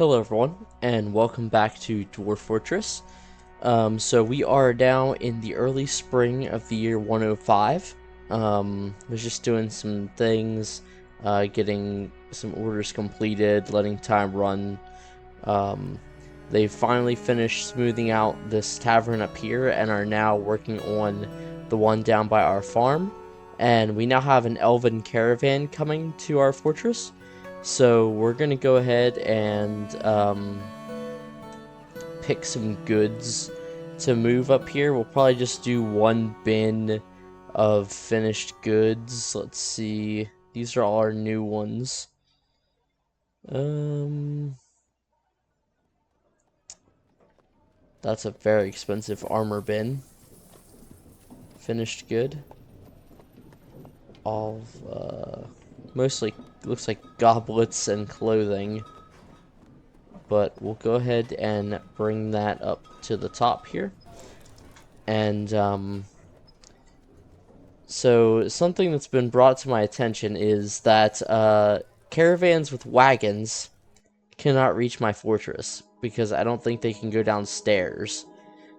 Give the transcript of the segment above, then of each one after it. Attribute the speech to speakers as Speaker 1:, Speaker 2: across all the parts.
Speaker 1: Hello everyone, and welcome back to Dwarf Fortress. So we are now in the early spring of the year 105. Was just doing some things, getting some orders completed, letting time run. They finally finished smoothing out this tavern up here and are now working on the one down by our farm. And we now have an elven caravan coming to our fortress. So we're gonna go ahead and pick some goods to move up here. We'll probably just do one bin of finished goods. Let's see. These are all our new ones. That's a very expensive armor bin. Finished good. All mostly looks like goblets and clothing. But we'll go ahead and bring that up to the top here. And so something that's been brought to my attention is that caravans with wagons cannot reach my fortress because I don't think they can go downstairs.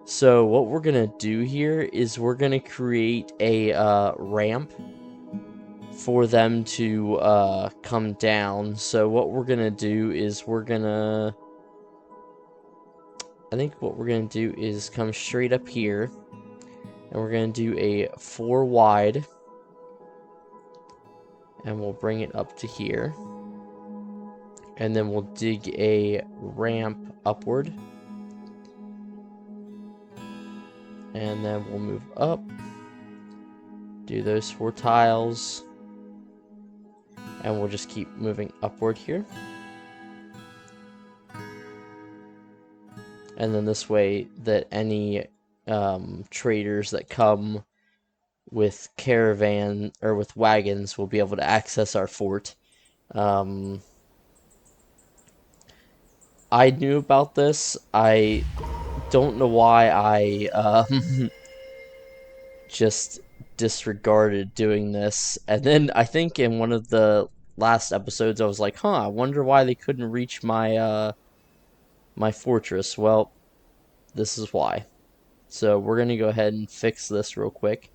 Speaker 1: So what we're gonna do here is we're gonna create a ramp for them to come down. So what we're gonna do is I think what we're gonna do is come straight up here, and we're gonna do a 4 wide, and we'll bring it up to here, and then we'll dig a ramp upward, and then we'll move up, do those 4 tiles, and we'll just keep moving upward here. And then this way that any traders that come with caravan or with wagons will be able to access our fort. I knew about this. I don't know why I just disregarded doing this. And then I think in one of the last episodes I was like, huh, I wonder why they couldn't reach my my fortress. Well, this is why. So we're gonna go ahead and fix this real quick.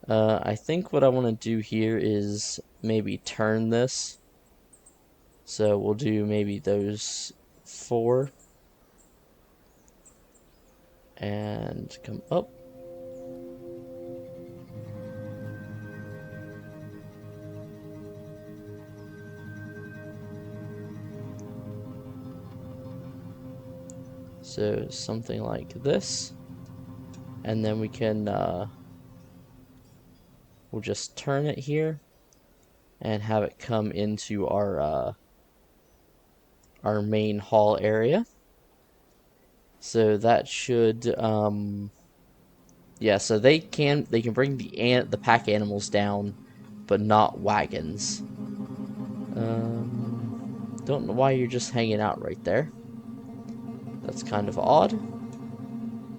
Speaker 1: I think what I want to do here is maybe turn this. So we'll do maybe those 4. And come up. So something like this. And then we can we'll just turn it here and have it come into our main hall area. So that should yeah, so they can bring the pack animals down, but not wagons. Don't know why you're just hanging out right there. That's kind of odd.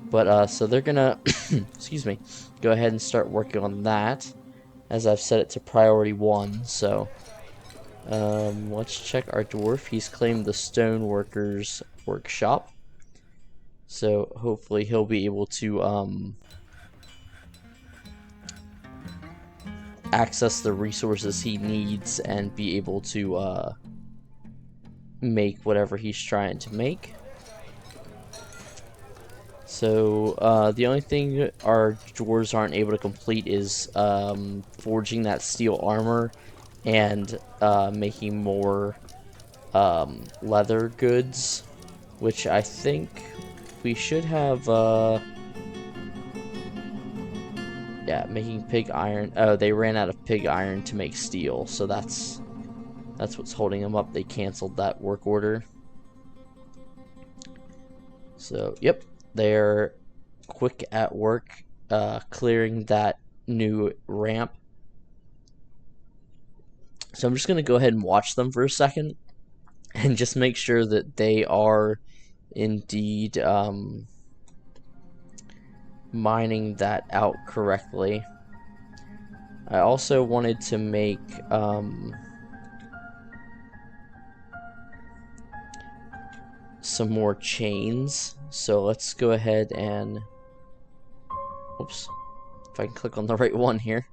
Speaker 1: But so they're gonna excuse me, go ahead and start working on that, as I've set it to priority 1. So let's check our dwarf. He's claimed the stoneworkers workshop, so hopefully he'll be able to access the resources he needs and be able to make whatever he's trying to make. So the only thing our dwarves aren't able to complete is forging that steel armor and making more leather goods, which I think we should have. Yeah, making pig iron. Oh, they ran out of pig iron to make steel, so that's what's holding them up. They canceled that work order. So, yep, they're quick at work clearing that new ramp. So I'm just going to go ahead and watch them for a second and just make sure that they are indeed mining that out correctly. I also wanted to make some more chains. So let's go ahead and, oops, if I can click on the right one here.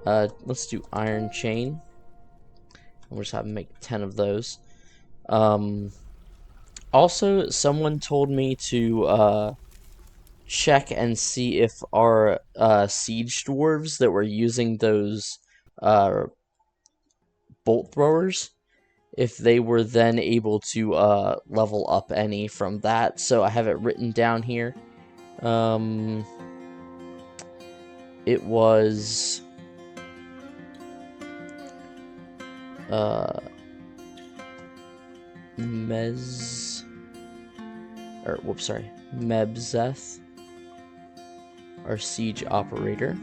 Speaker 1: Let's do iron chain. We'll just have to make 10 of those. Also, someone told me to check and see if our siege dwarves that were using those bolt throwers, if they were then able to level up any from that. So I have it written down here. It was Mebzeth, our siege operator,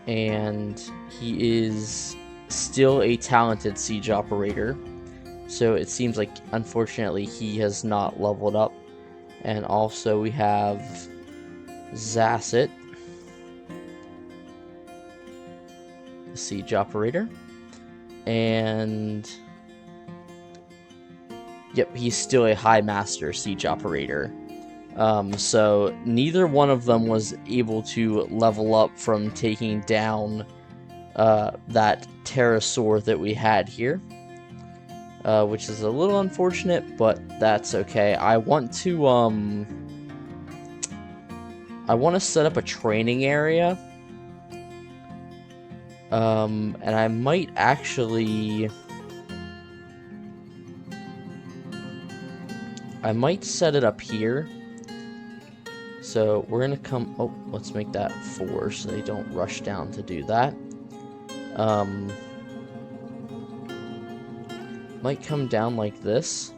Speaker 1: and he is still a talented siege operator, so it seems like unfortunately he has not leveled up. And also we have Zasset, the siege operator, and yep, he's still a high master siege operator. So neither one of them was able to level up from taking down that pterosaur that we had here, which is a little unfortunate, but that's okay. I want to set up a training area, and I might actually set it up here. So we're gonna come, oh, let's make that 4 so they don't rush down to do that. Might come down like this,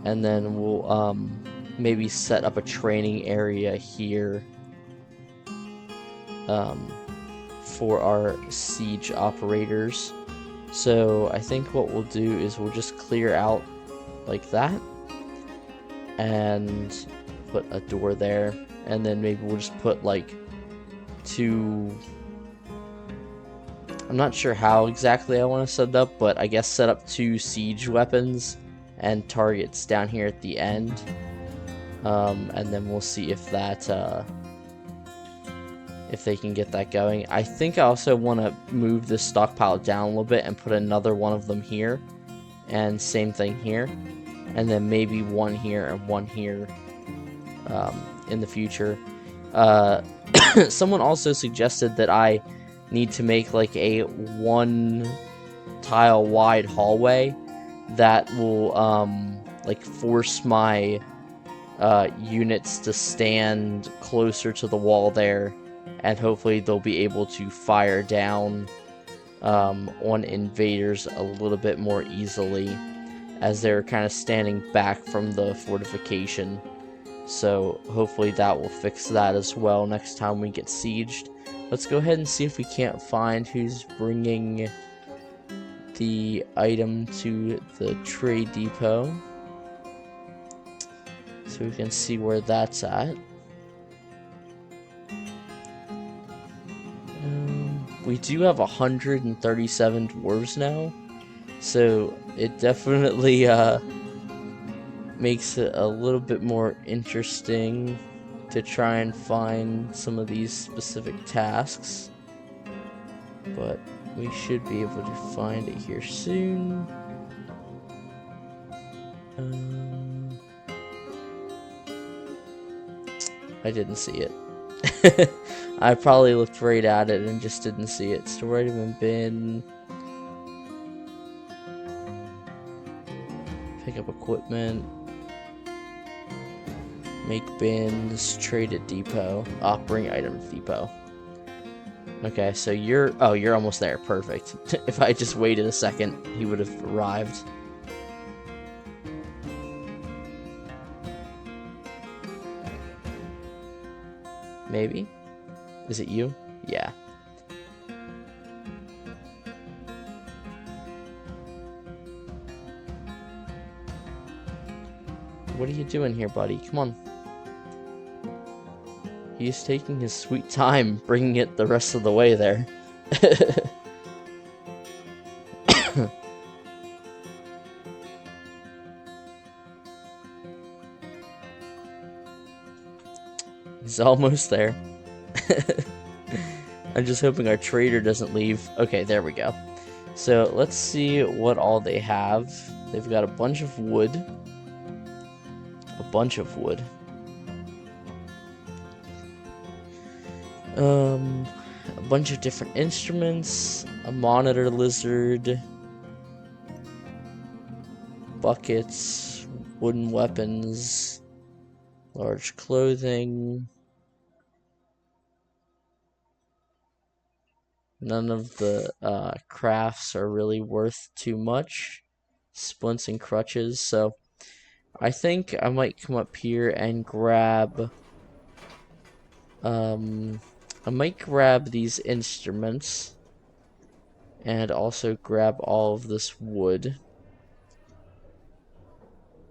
Speaker 1: and then we'll maybe set up a training area here for our siege operators. So I think what we'll do is we'll just clear out like that and put a door there, and then maybe we'll just put like 2, I'm not sure how exactly I want to set it up, but I guess set up 2 siege weapons and targets down here at the end, and then we'll see if that if they can get that going. I think I also want to move this stockpile down a little bit and put another one of them here, and same thing here, and then maybe 1 here and 1 here in the future. Someone also suggested that I need to make like a 1 tile wide hallway that will like force my units to stand closer to the wall there, and hopefully they'll be able to fire down on invaders a little bit more easily, as they're kind of standing back from the fortification. So hopefully that will fix that as well next time we get sieged. Let's go ahead and see if we can't find who's bringing the item to the trade depot, so we can see where that's at. We do have 137 dwarves now, so it definitely makes it a little bit more interesting to try and find some of these specific tasks, but we should be able to find it here soon. I didn't see it. I probably looked right at it and just didn't see it. Store item and bin. Pick up equipment. Make bins. Trade at depot. Bring item to depot. Okay, so you're almost there. Perfect. If I just waited a second, he would have arrived. Maybe? Is it you? Yeah. What are you doing here, buddy? Come on. He's taking his sweet time bringing it the rest of the way there. He's almost there. I'm just hoping our trader doesn't leave. Okay, there we go. So let's see what all they have. They've got a bunch of wood. A bunch of wood. A bunch of different instruments. A monitor lizard. Buckets. Wooden weapons. Large clothing. None of the crafts are really worth too much. Splints and crutches, so I think I might come up here and grab I might grab these instruments and also grab all of this wood.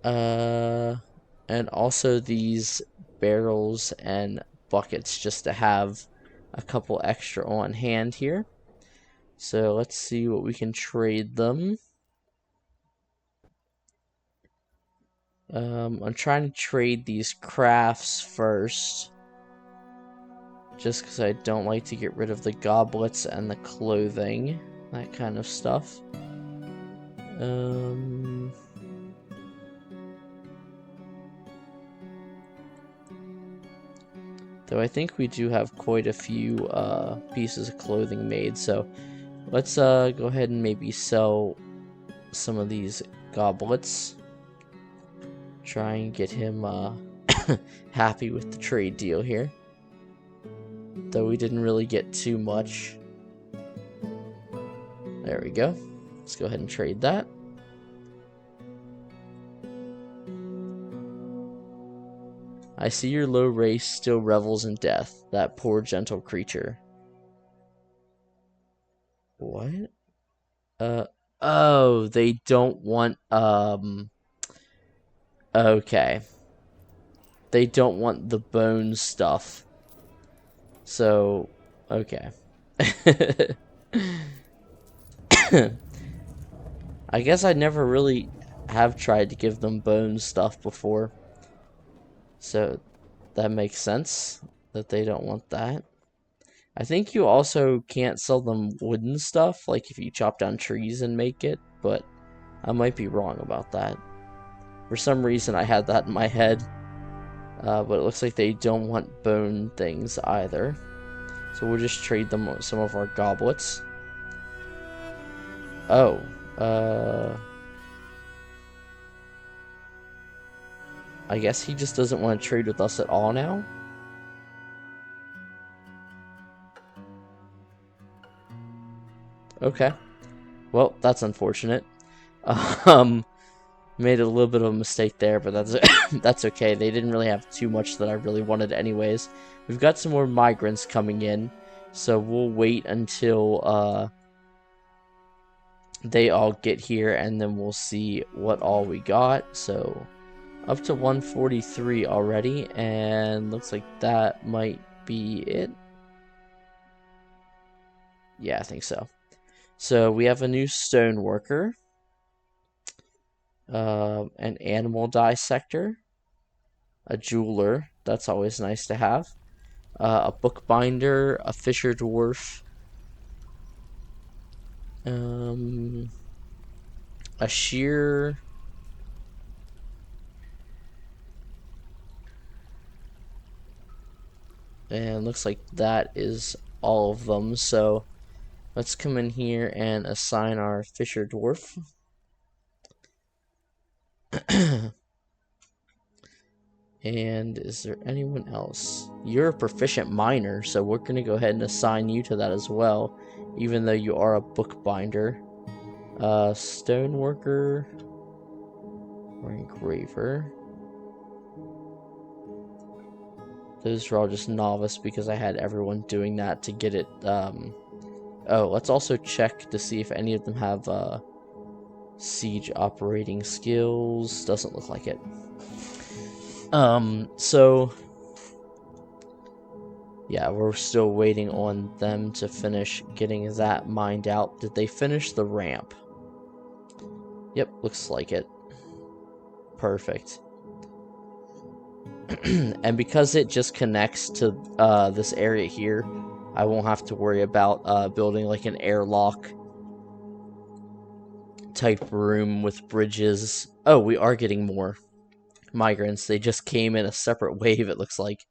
Speaker 1: And also these barrels and buckets just to have a couple extra on hand here. So let's see what we can trade them. I'm trying to trade these crafts first, just because I don't like to get rid of the goblets and the clothing, that kind of stuff. Though I think we do have quite a few pieces of clothing made, so let's go ahead and maybe sell some of these goblets. Try and get him happy with the trade deal here. Though we didn't really get too much. There we go. Let's go ahead and trade that. I see your low race still revels in death, that poor gentle creature. What? Oh, they don't want, okay. They don't want the bone stuff. So, okay. I guess I never really have tried to give them bone stuff before. So, that makes sense that they don't want that. I think you also can't sell them wooden stuff, like if you chop down trees and make it, but I might be wrong about that. For some reason I had that in my head, but it looks like they don't want bone things either. So we'll just trade them some of our goblets. Oh, I guess he just doesn't want to trade with us at all now? Okay. Well, that's unfortunate. Made a little bit of a mistake there, but that's that's okay. They didn't really have too much that I really wanted anyways. We've got some more migrants coming in, so we'll wait until they all get here, and then we'll see what all we got. So up to 143 already, and looks like that might be it. Yeah, I think so. So we have a new stone worker, an animal dissector, a jeweler, that's always nice to have, a bookbinder, a fisher dwarf, a shearer, and looks like that is all of them. So let's come in here and assign our fisher dwarf. And is there anyone else? You're a proficient miner, so we're going to go ahead and assign you to that as well, even though you are a bookbinder. Stoneworker or engraver. Those are all just novice because I had everyone doing that to get it. Oh, let's also check to see if any of them have siege operating skills. Doesn't look like it. So yeah, we're still waiting on them to finish getting that mined out. Did they finish the ramp? Yep, looks like it. Perfect. And because it just connects to this area here, I won't have to worry about building like an airlock type room with bridges. Oh, we are getting more migrants. They just came in a separate wave, it looks like.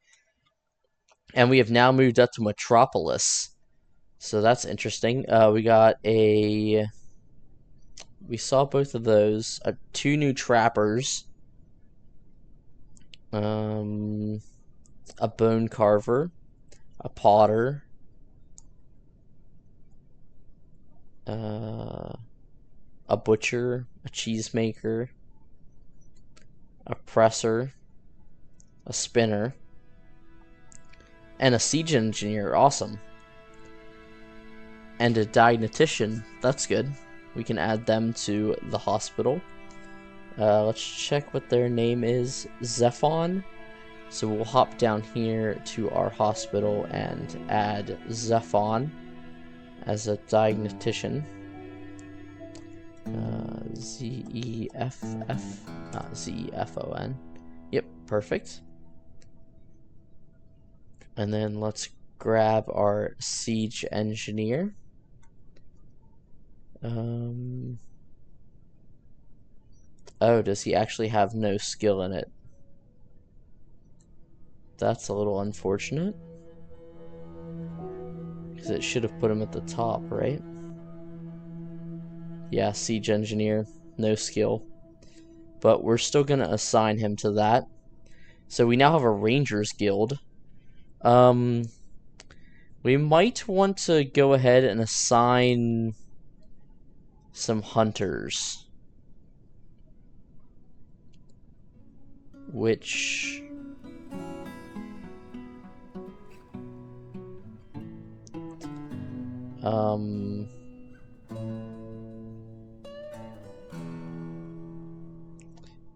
Speaker 1: And we have now moved up to Metropolis. So that's interesting. We saw both of those. 2 new trappers. A bone carver. A potter. A butcher. A cheesemaker. A presser. A spinner. And a siege engineer. Awesome. And a diagnostician. That's good. We can add them to the hospital. Let's check what their name is. Zephon. So we'll hop down here to our hospital and add Zephon as a diagnostician. Z-E-F-F, not Z-E-F-O-N. Yep, perfect. And then let's grab our siege engineer. Oh, does he actually have no skill in it? That's a little unfortunate. Because it should have put him at the top, right? Yeah, siege engineer, no skill. But we're still going to assign him to that. So we now have a Rangers Guild. We might want to go ahead and assign some hunters. Which...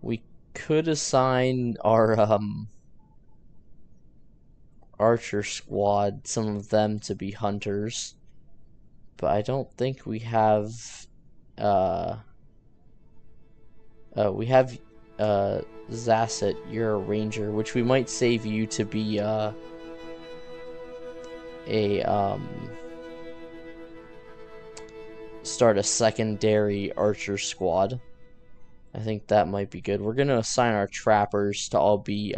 Speaker 1: we could assign our, archer squad, some of them to be hunters. But I don't think we have, we have, Zasset, you're a ranger, which we might save you to be, start a secondary archer squad. I think that might be good. We're going to assign our trappers to all be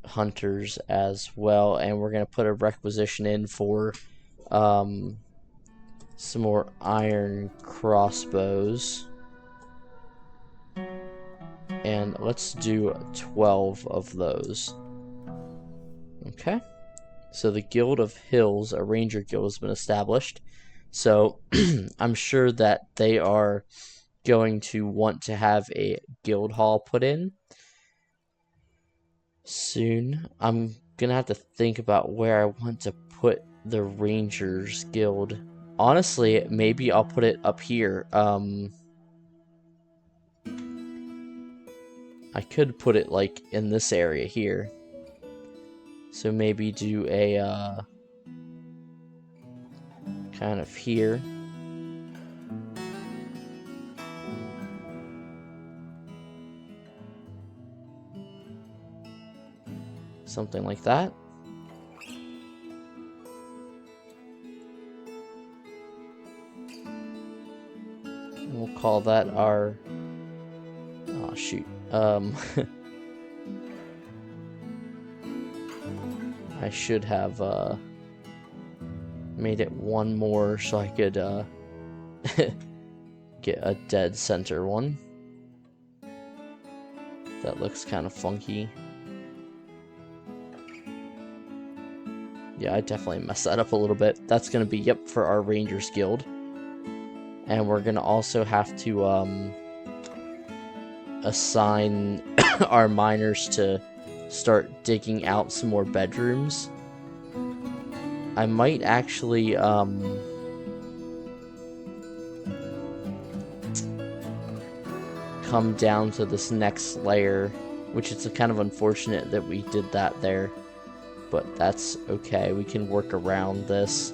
Speaker 1: hunters as well, and we're going to put a requisition in for some more iron crossbows. And let's do 12 of those. Okay. So the Guild of Hills, a ranger guild, has been established. So I'm sure that they are going to want to have a guild hall put in soon. I'm gonna have to think about where I want to put the Rangers Guild. Honestly, maybe I'll put it up here. I could put it like in this area here. So maybe do a kind of here. Something like that. We'll call that our... Oh, shoot. I should have made it one more so I could get a dead center one. That looks kind of funky. Yeah, I definitely messed that up a little bit. That's going to be, yep, for our Rangers Guild. And we're going to also have to assign our miners to start digging out some more bedrooms. I might actually come down to this next layer, which it's kind of unfortunate that we did that there, but that's okay. We can work around this.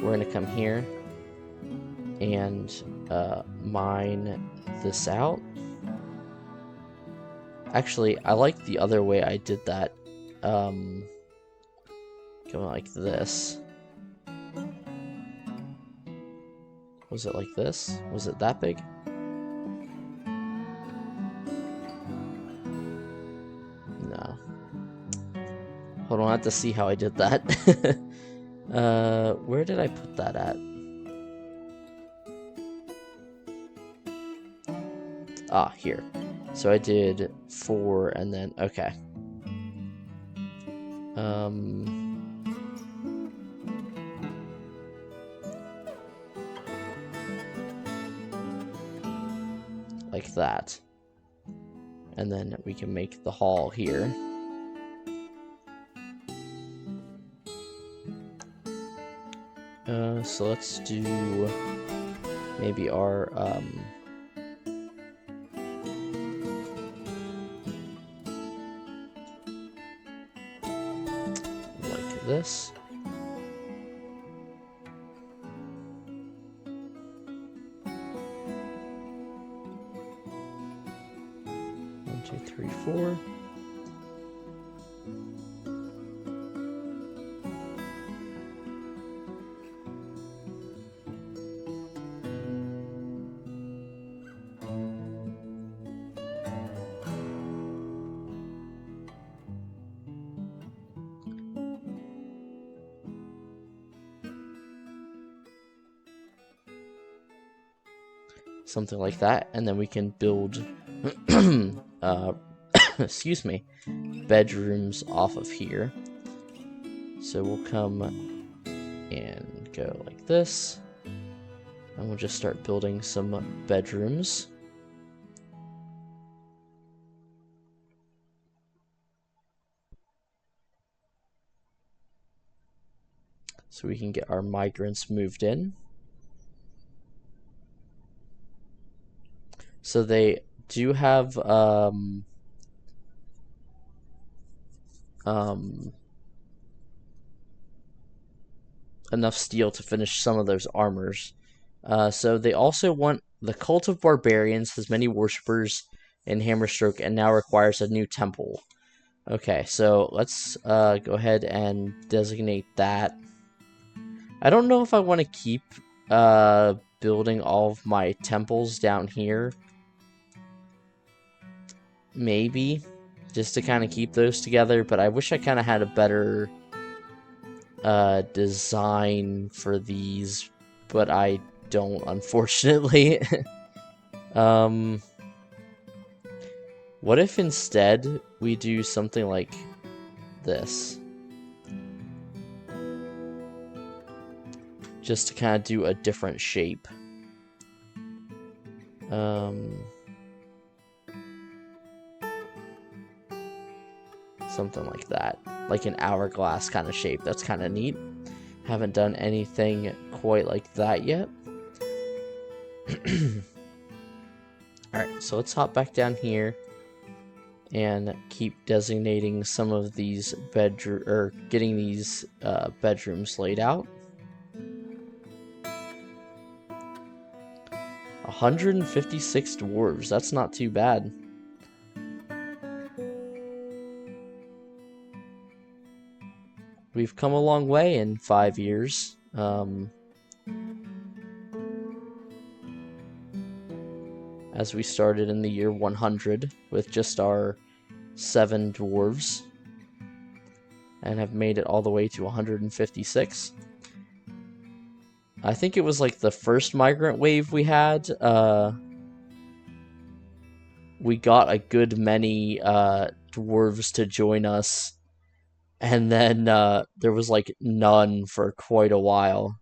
Speaker 1: We're gonna come here. and mine this out. Actually, I like the other way I did that. Going like this. Was it like this? Was it that big? No. Hold on, I have to see how I did that. Where did I put that at? Ah, here. So I did 4 and then, okay. Like that. And then we can make the hall here. So let's do maybe our, like this. One, two, three, 4. Something like that, and then we can build excuse me, bedrooms off of here. So we'll come and go like this, and we'll just start building some bedrooms. So we can get our migrants moved in. So they do have enough steel to finish some of those armors. So they also want the cult of barbarians has many worshippers in Hammerstroke and now requires a new temple. Okay, so let's go ahead and designate that. I don't know if I want to keep building all of my temples down here. Maybe, just to kind of keep those together, but I wish I kind of had a better design for these, but I don't, unfortunately. What if instead we do something like this? Just to kind of do a different shape. Something like that. Like an hourglass kind of shape. That's kind of neat. Haven't done anything quite like that yet. Alright, so let's hop back down here and keep designating some of these getting these bedrooms laid out. 156 dwarves, that's not too bad. We've come a long way in 5 years. As we started in the year 100 with just our 7 dwarves and have made it all the way to 156. I think it was like the first migrant wave we had. We got a good many dwarves to join us, and then there was like none for quite a while.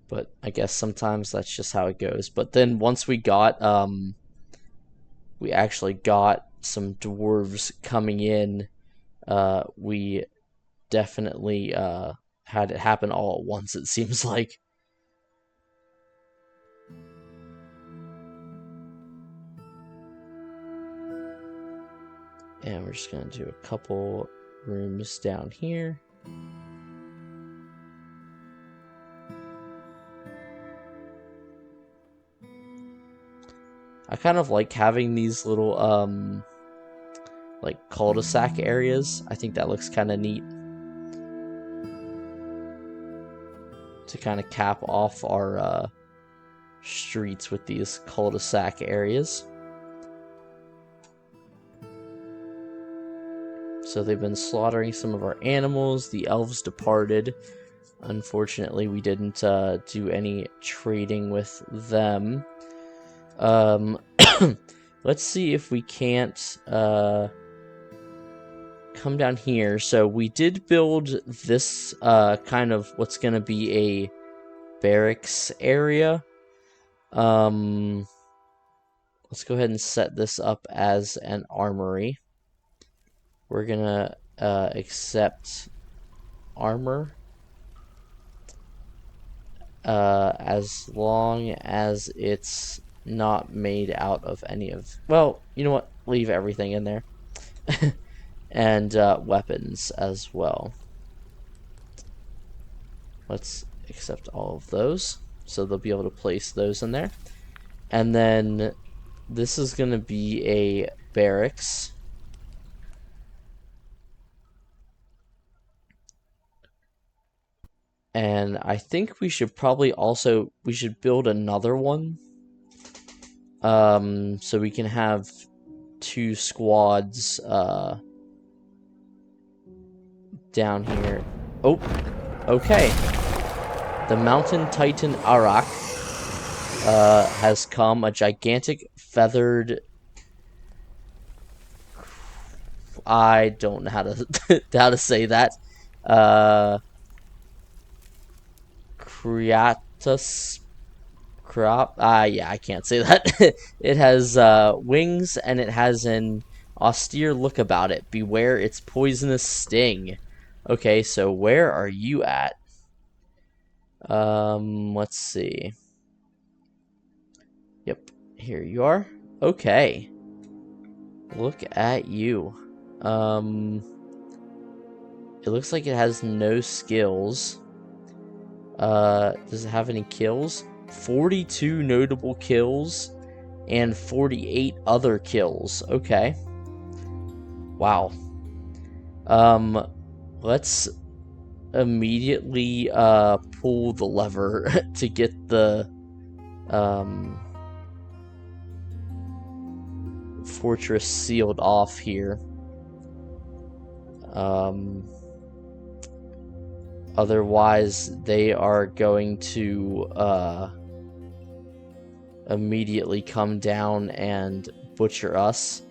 Speaker 1: But I guess sometimes that's just how it goes. But then once we actually got some dwarves coming in, we definitely had it happen all at once, it seems like. And we're just going to do a couple rooms down here. I kind of like having these little, like cul-de-sac areas. I think that looks kind of neat. To kind of cap off our streets with these cul-de-sac areas. So they've been slaughtering some of our animals. The elves departed. Unfortunately, we didn't do any trading with them. Let's see if we can't come down here. So we did build this kind of what's going to be a barracks area. Let's go ahead and set this up as an armory. We're gonna accept armor as long as it's not made out of any of, well, you know what, leave everything in there. And weapons as well. Let's accept all of those, so they'll be able to place those in there. And then this is gonna be a barracks. And I think we should probably also, we should build another one. So we can have 2 squads down here. Oh, okay. The Mountain Titan Arak has come, a gigantic feathered... I don't know how to how to say that. Creatus crop. Yeah, I can't say that. It has wings, and it has an austere look about it. Beware its poisonous sting. Okay, so where are you at? Let's see. Yep, here you are. Okay. Look at you. It looks like it has no skills. Does it have any kills? 42 notable kills and 48 other kills. Okay. Wow. Let's immediately pull the lever to get the fortress sealed off here. Otherwise, they are going to immediately come down and butcher us.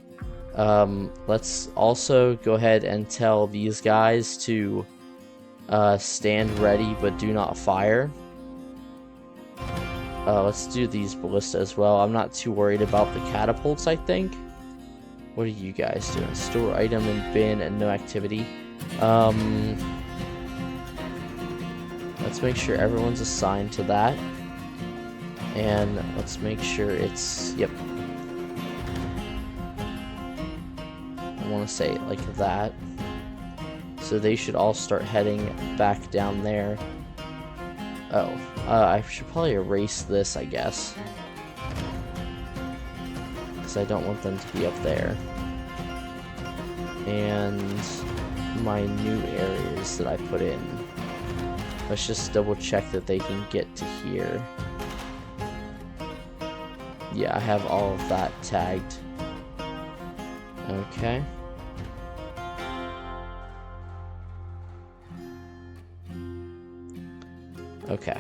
Speaker 1: Let's also go ahead and tell these guys to stand ready but do not fire. Let's do these ballista as well. I'm not too worried about the catapults, I think. What are you guys doing? Store item and bin and no activity. Let's make sure everyone's assigned to that. And let's make sure it's, yep. I want to say it like that. So they should all start heading back down there. Oh, I should probably erase this, I guess. Because I don't want them to be up there. And my new areas that I put in. Let's just double check that they can get to here. Yeah, I have all of that tagged. Okay. Okay.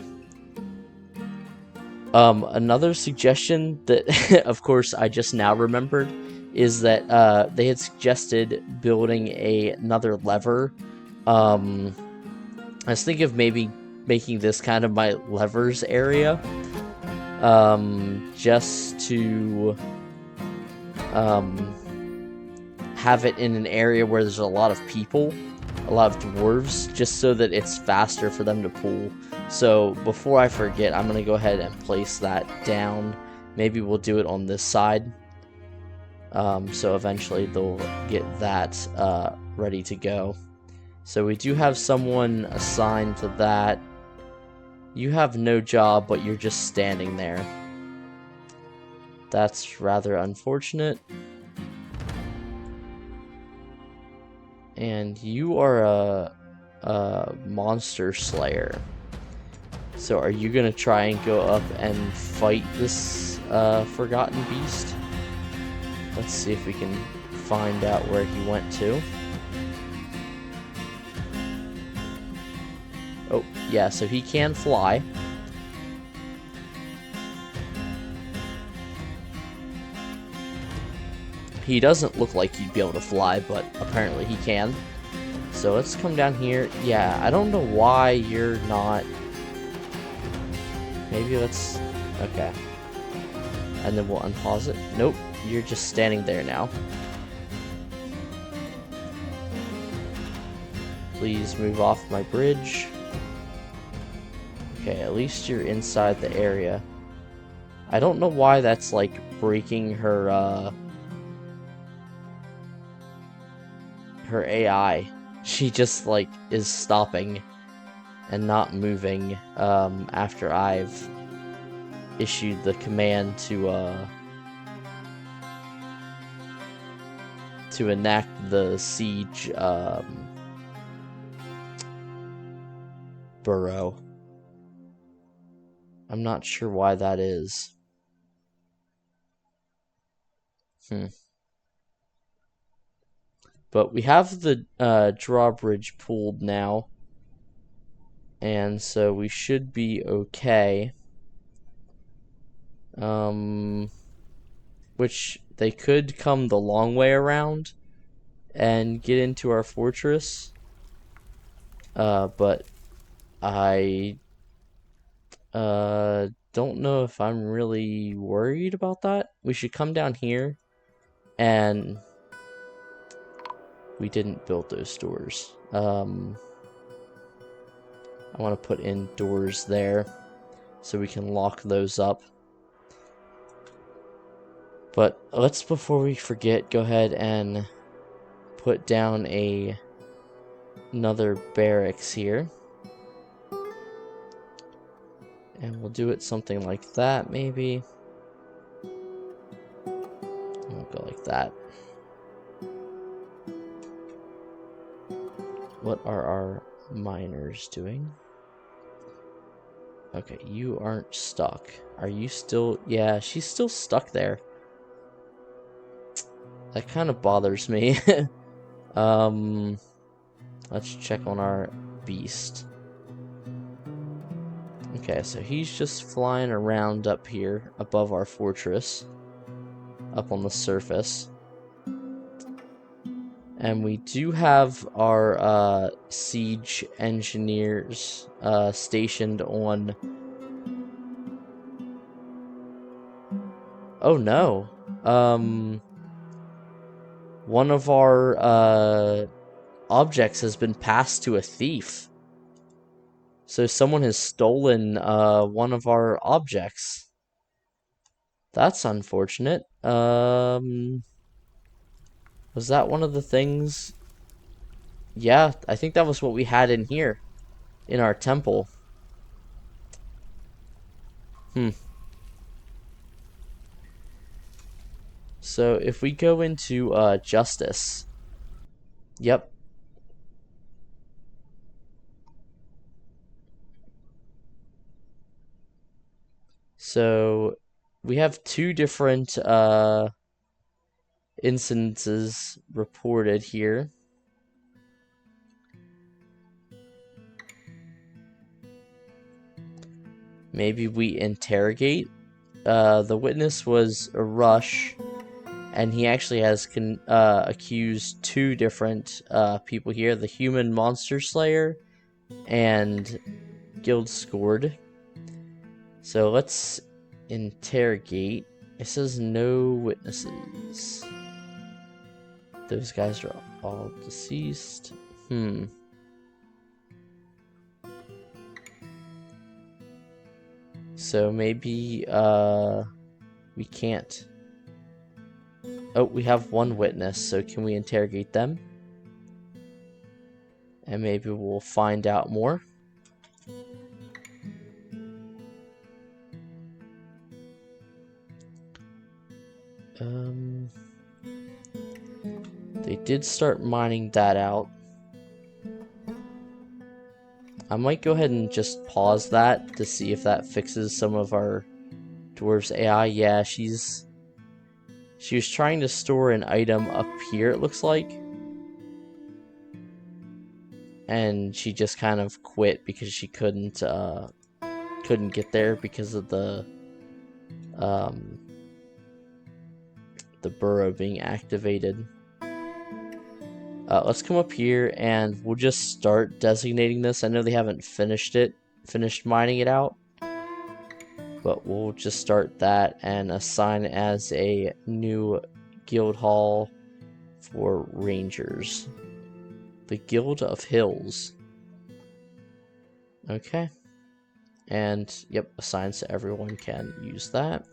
Speaker 1: Another suggestion that, of course, I just now remembered is that they had suggested building another lever. I was thinking of maybe making this kind of my levers area, just to have it in an area where there's a lot of people, a lot of dwarves, just so that it's faster for them to pull. So before I forget, I'm going to go ahead and place that down. Maybe we'll do it on this side. So eventually they'll get that ready to go. So we do have someone assigned to that. You have no job, but you're just standing there. That's rather unfortunate. And you are a monster slayer. So are you gonna try and go up and fight this forgotten beast? Let's see if we can find out where he went to. Oh, yeah, so he can fly. He doesn't look like he'd be able to fly, but apparently he can. So let's come down here. Yeah, I don't know why you're not... Maybe let's... Okay. And then we'll unpause it. Nope, you're just standing there now. Please move off my bridge. Okay, at least you're inside the area. I don't know why that's, like, breaking her, her AI. She just, like, is stopping and not moving, after I've issued the command to enact the siege, burrow. I'm not sure why that is. But we have the drawbridge pulled now, and so we should be okay. Which they could come the long way around and get into our fortress. But I don't know if I'm really worried about that. We should come down here, and we didn't build those doors. I want to put in doors there so we can lock those up. But let's, before we forget, go ahead and put down another barracks here. And we'll do it something like that, maybe. We'll go like that. What are our miners doing? Okay, you aren't stuck. Are you still... Yeah, she's still stuck there. That kind of bothers me. Let's check on our beast. Okay, so he's just flying around up here above our fortress, up on the surface. And we do have our siege engineers stationed on... Oh no. One of our objects has been passed to a thief. So someone has stolen one of our objects. That's unfortunate. Was that one of the things? Yeah, I think that was what we had in here, in our temple. So if we go into justice, yep. So we have two different instances reported here. Maybe we interrogate. The witness was a Rush, and he actually has accused two different people here: the Human Monster Slayer and Guild Scored. So let's interrogate. It says no witnesses. Those guys are all deceased. So maybe we can't. Oh, we have one witness, so can we interrogate them? And maybe we'll find out more. They did start mining that out. I might go ahead and just pause that to see if that fixes some of our dwarves AI. Yeah, she was trying to store an item up here, it looks like. And she just kind of quit because she couldn't get there because of the burrow being activated. Let's come up here and we'll just start designating this. I know they haven't finished mining it out, but we'll just start that and assign it as a new guild hall for rangers. The Guild of Hills. Okay. And, yep, assign so everyone can use that.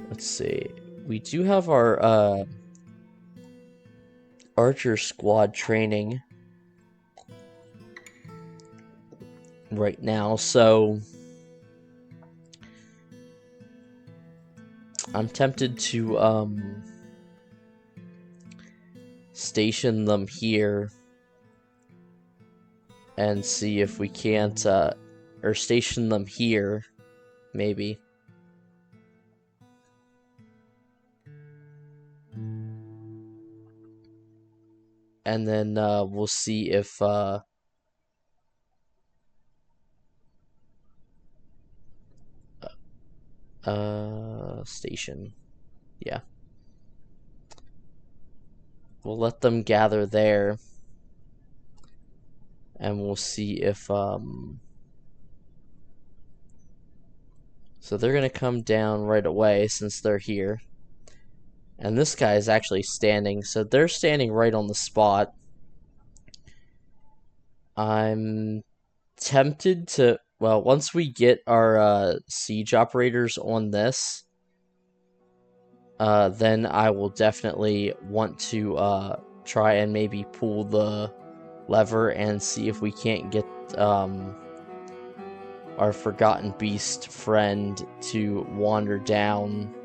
Speaker 1: Let's see. We do have our archer squad training right now, so I'm tempted to station them here and see if we can't or station them here, maybe. And then we'll see if station. Yeah. We'll let them gather there. And we'll see if so they're gonna come down right away since they're here. And this guy is actually standing, so they're standing right on the spot. I'm tempted to, well, once we get our siege operators on this, then I will definitely want to try and maybe pull the lever and see if we can't get our forgotten beast friend to wander down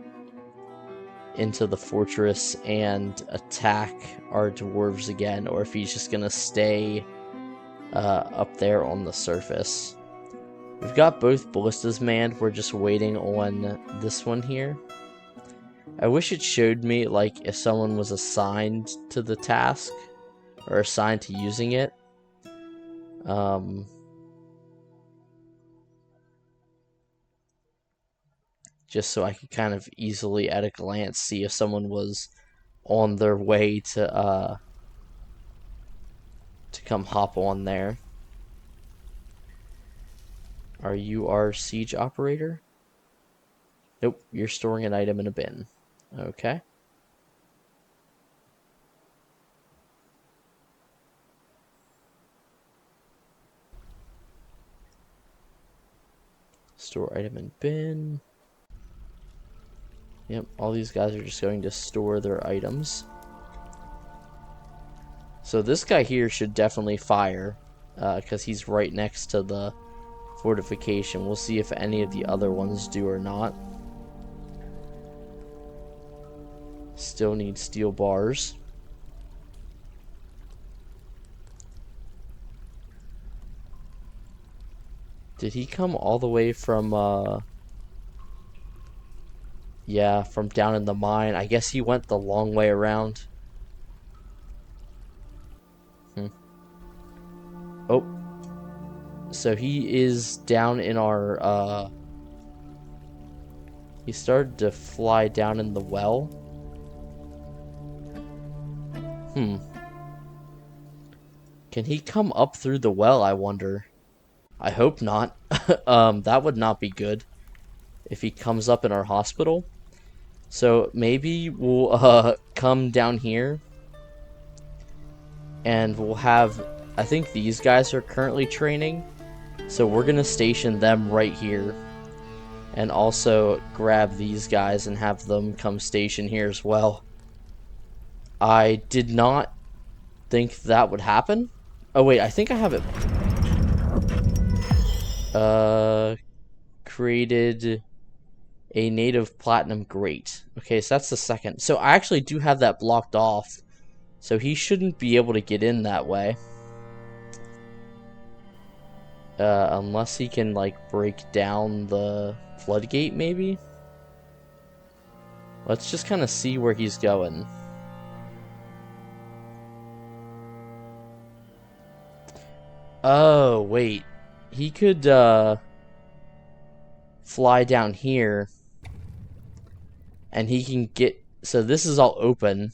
Speaker 1: into the fortress and attack our dwarves again, or if he's just gonna stay up there on the surface. We've got both ballistas manned. We're just waiting on this one here. I wish it showed me like if someone was assigned to the task or assigned to using it. Just so I could kind of easily at a glance see if someone was on their way to come hop on there. Are you our siege operator? Nope, you're storing an item in a bin. Okay. Store item in bin. Yep, all these guys are just going to store their items. So this guy here should definitely fire, because he's right next to the fortification. We'll see if any of the other ones do or not. Still need steel bars. Did he come all the way from, yeah, from down in the mine? I guess he went the long way around. Oh. So he is down in our, he started to fly down in the well. Can he come up through the well, I wonder? I hope not. That would not be good if he comes up in our hospital. So maybe we'll come down here and we'll have, I think these guys are currently training, so we're gonna station them right here And also grab these guys and have them come station here as well. I did not think that would happen. Oh wait, I think I have it. Created a native platinum grate. Okay, so that's the second. So I actually do have that blocked off. So he shouldn't be able to get in that way. Unless he can, like, break down the floodgate, maybe? Let's just kind of see where he's going. Oh, wait. He could, fly down here. And he can get... So this is all open.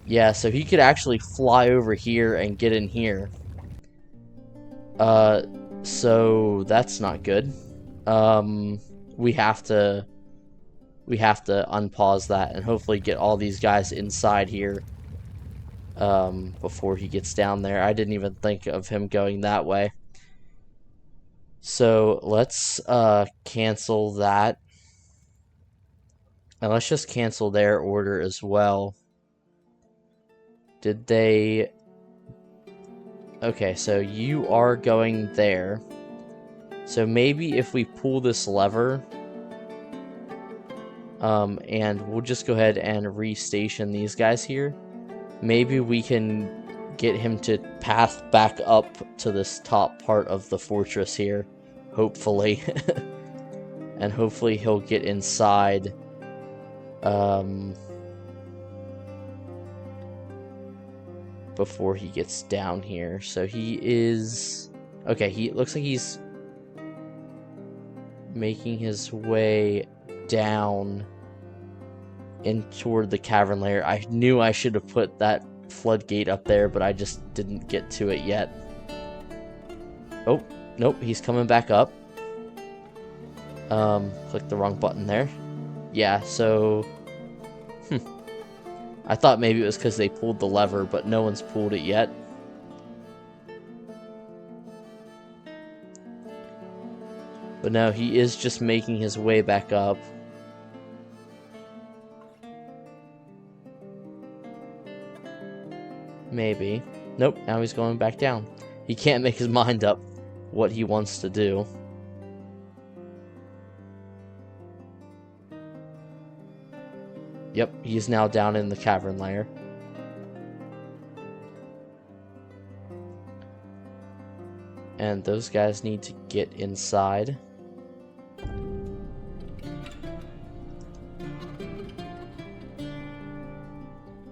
Speaker 1: Yeah, so he could actually fly over here and get in here. So that's not good. We have to unpause that and hopefully get all these guys inside here before he gets down there. I didn't even think of him going that way. So let's cancel that. And let's just cancel their order as well. Did they... Okay, so you are going there. So maybe if we pull this lever, and we'll just go ahead and restation these guys here, maybe we can get him to path back up to this top part of the fortress here, hopefully. And hopefully he'll get inside. Before he gets down here. So he is... Okay, he looks like he's making his way down in toward the cavern layer. I knew I should have put that floodgate up there, but I just didn't get to it yet. Oh, nope, he's coming back up. Click the wrong button there. Yeah, so... I thought maybe it was because they pulled the lever, but no one's pulled it yet. But no, he is just making his way back up. Maybe. Nope, now he's going back down. He can't make his mind up what he wants to do. Yep, he's now down in the cavern layer. And those guys need to get inside.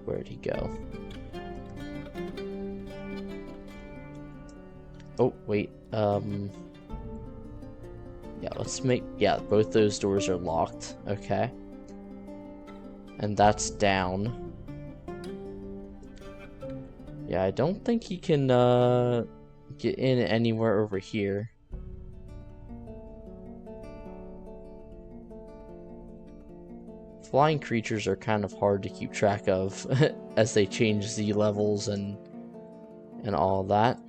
Speaker 1: Where'd he go? Oh, wait, yeah, let's make... Yeah, both those doors are locked. Okay. And that's down. Yeah, I don't think he can get in anywhere over here. Flying creatures are kind of hard to keep track of as they change Z levels and all that.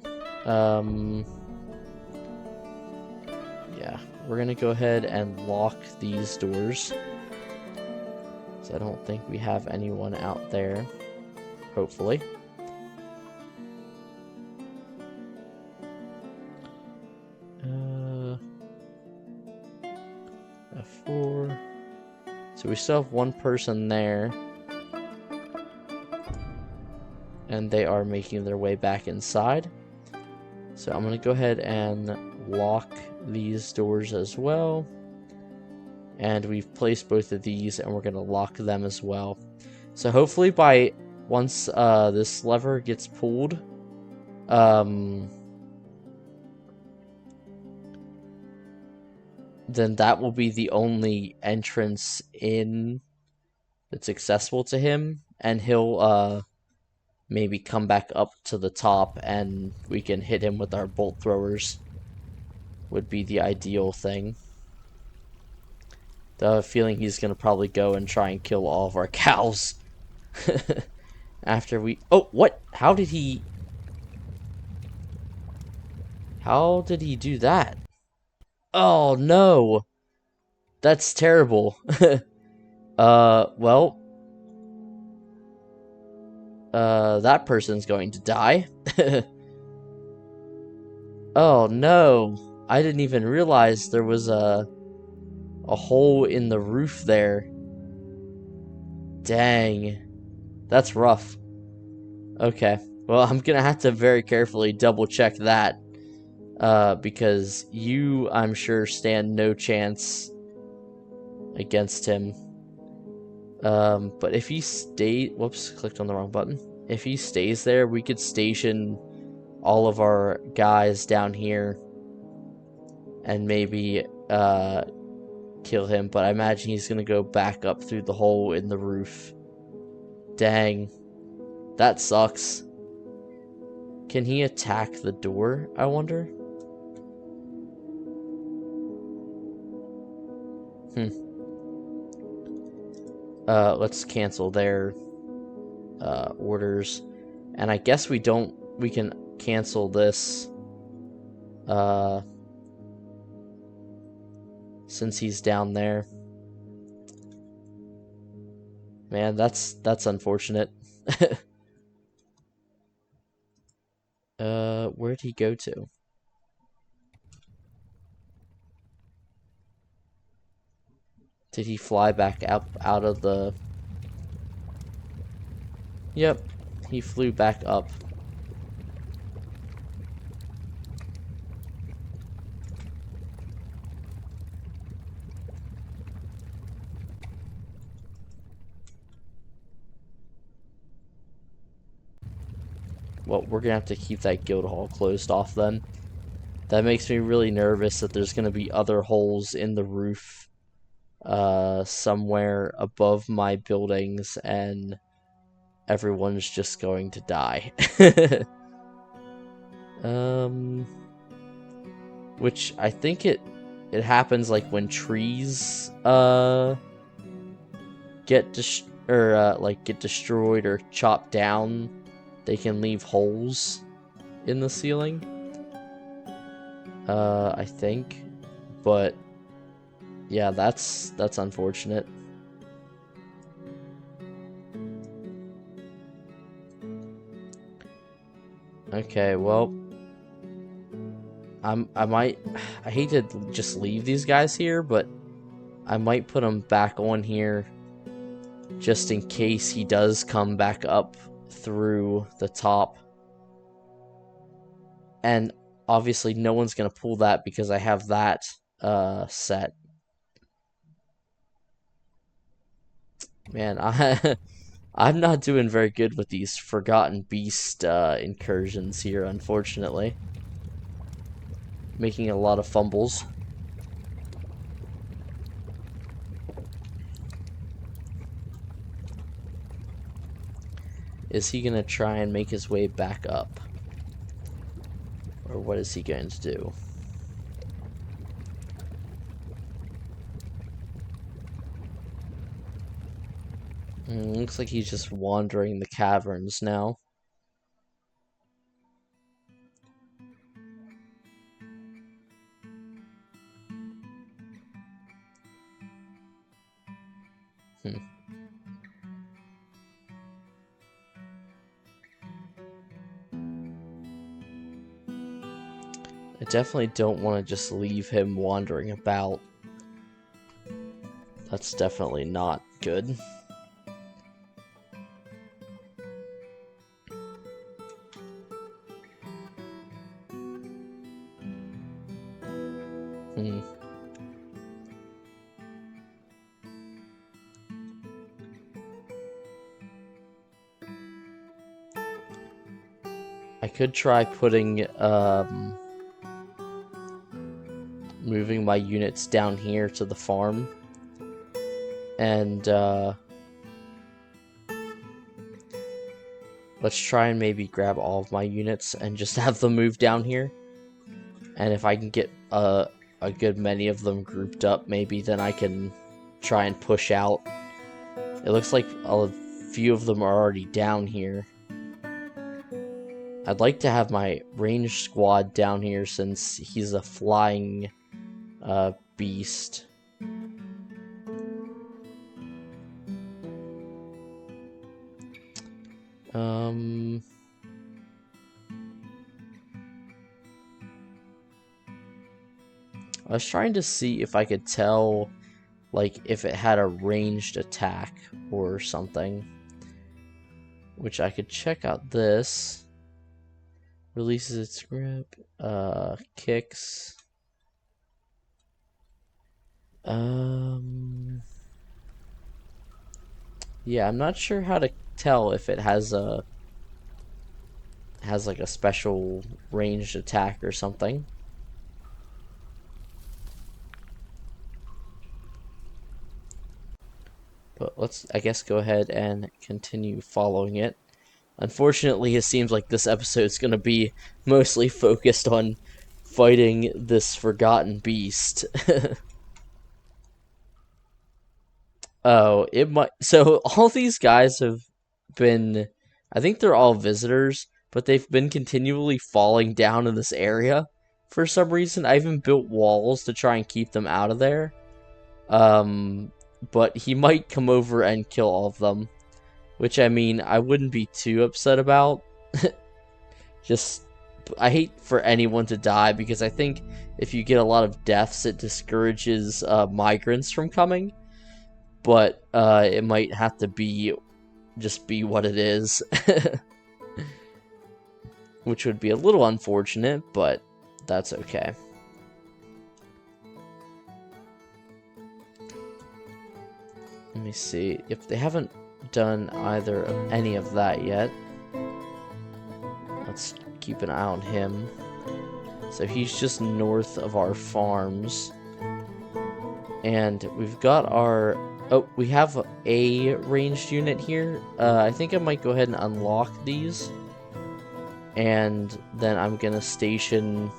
Speaker 1: Yeah, we're gonna go ahead and lock these doors. So I don't think we have anyone out there, hopefully. F4. So we still have one person there. And they are making their way back inside. So I'm going to go ahead and lock these doors as well. And we've placed both of these, and we're going to lock them as well. So hopefully by once this lever gets pulled, then that will be the only entrance in that's accessible to him, and he'll maybe come back up to the top, and we can hit him with our bolt throwers. Would be the ideal thing. I have a feeling he's going to probably go and try and kill all of our cows. After we... Oh, what? How did he do that? Oh, no. That's terrible. Well, that person's going to die. Oh, no. I didn't even realize there was a hole in the roof there. Dang. That's rough. Okay. Well, I'm gonna have to very carefully double check that. Because you, I'm sure, stand no chance against him. But if he whoops, clicked on the wrong button. If he stays there, we could station all of our guys down here and maybe, kill him, but I imagine he's gonna go back up through the hole in the roof. Dang. That sucks. Can he attack the door, I wonder? Let's cancel their orders. And I guess we can cancel this since he's down there. Man, that's unfortunate. Where'd he go to? Did he fly back up out of the... Yep, he flew back up. Well, we're gonna have to keep that guild hall closed off then. That makes me really nervous that there's gonna be other holes in the roof somewhere above my buildings and everyone's just going to die. Which I think it happens like when trees get destroyed or chopped down, they can leave holes in the ceiling. I think, but yeah, that's unfortunate. Okay, well, I hate to just leave these guys here, but I might put them back on here just in case he does come back up through the top. And obviously no one's gonna pull that because I have that set. Man, I'm not doing very good with these Forgotten Beast incursions here, unfortunately. Making a lot of fumbles. Is he gonna try and make his way back up? Or what is he going to do? Looks like he's just wandering the caverns now. I definitely don't want to just leave him wandering about. That's definitely not good. I could try putting, moving my units down here to the farm. And, let's try and maybe grab all of my units and just have them move down here. And if I can get, a good many of them grouped up, maybe then I can try and push out. It looks like a few of them are already down here. I'd like to have my ranged squad down here since he's a flying beast. I was trying to see if I could tell, like, if it had a ranged attack or something. Which I could check out this. Releases its grip. Kicks. Yeah, I'm not sure how to tell if it has like a special ranged attack or something. But let's, I guess, go ahead and continue following it. Unfortunately, it seems like this episode is going to be mostly focused on fighting this forgotten beast. Oh, it might. So all these guys have been, I think they're all visitors, but they've been continually falling down in this area for some reason. I even built walls to try and keep them out of there. But he might come over and kill all of them, which, I mean, I wouldn't be too upset about. Just, I hate for anyone to die, because I think if you get a lot of deaths, it discourages migrants from coming. But it might have to be just be what it is. Which would be a little unfortunate, but that's okay. Let me see if they haven't done either of any of that yet. Let's keep an eye on him. So he's just north of our farms. And we've got our... Oh, we have a ranged unit here. I think I might go ahead and unlock these. And then I'm gonna station,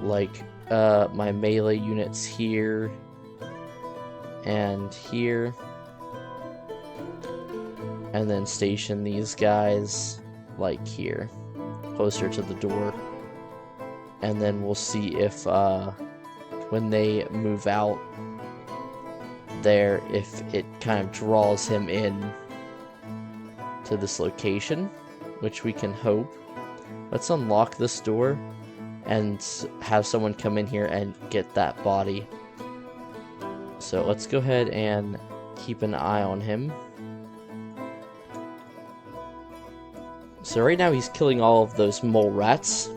Speaker 1: like, my melee units here and here. And then station these guys, like, here, closer to the door. And then we'll see if, when they move out there, if it kind of draws him in to this location, which we can hope. Let's unlock this door and have someone come in here and get that body. So let's go ahead and keep an eye on him. So right now he's killing all of those mole rats.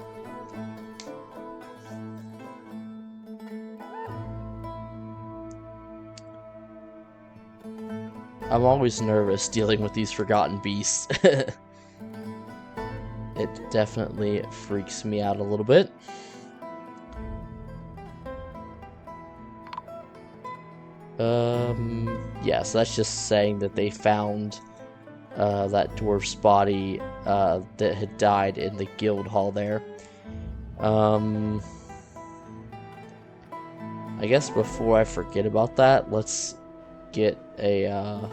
Speaker 1: I'm always nervous dealing with these forgotten beasts. It definitely freaks me out a little bit. Yeah, so that's just saying that they found that dwarf's body that had died in the guild hall there. I guess before I forget about that, let's get a